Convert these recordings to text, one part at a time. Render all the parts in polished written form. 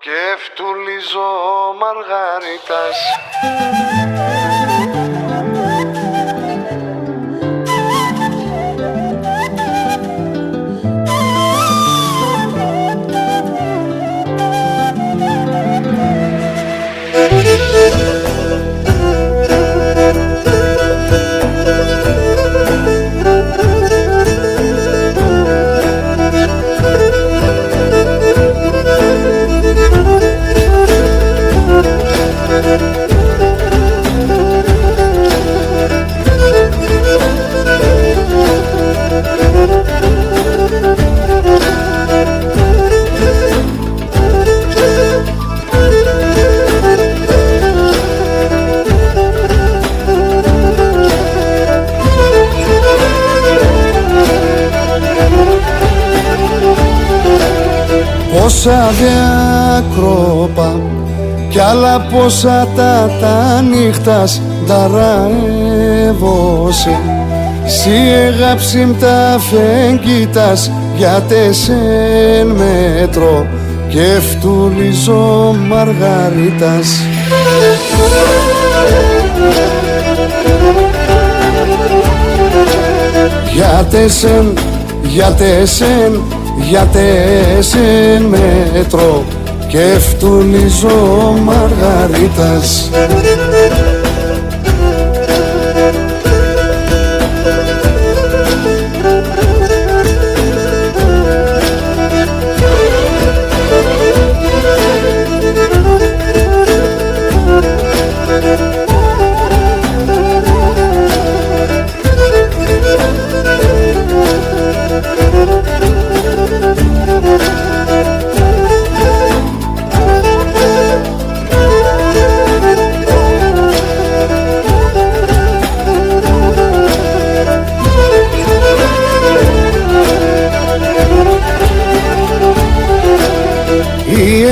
και φτουλίζω Μαργαρίτας. Πόσα διακρόπα κι άλλα πόσα τα νύχτας ταραεύωσε. Σι εγάψιμ τα φεγγίτας για 4 μέτρο και φτουλίζω Μαργαρίτας. Για 4 μέτρο και φτουλίζω Μαργαρίτας. Οι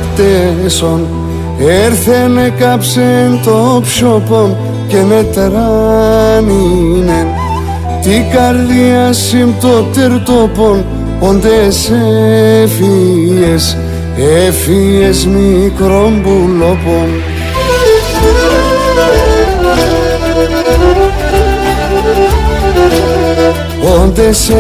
εγάπτεσον έρθενε κάψεν το ψιόπον και με τράνινεν την καρδία συμπτώτερ τόπον όντες έφυγες μικρόν πουλόπον. Όντες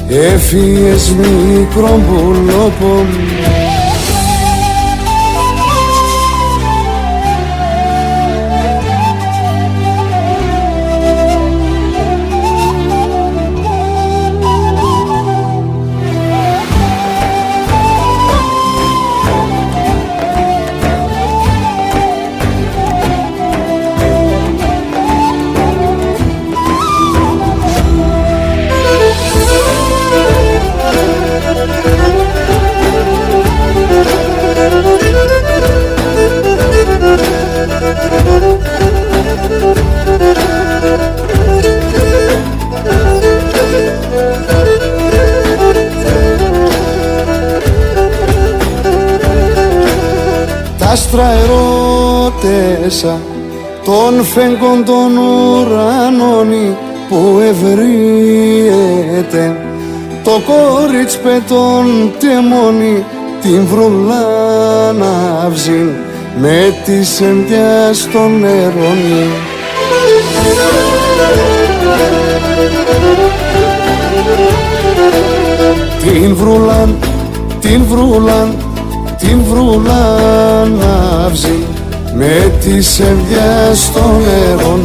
έφυγες μικρόν πουλόπον. Τα άστρα ερώτησα των φεγγών των ουρανών που ευρύεται το κόριτς πετών τεμόνι την βρουλά να βγει με τις ενδιάς των νερών. Την βρουλάν να βγει με τις ενδιάς των νερών.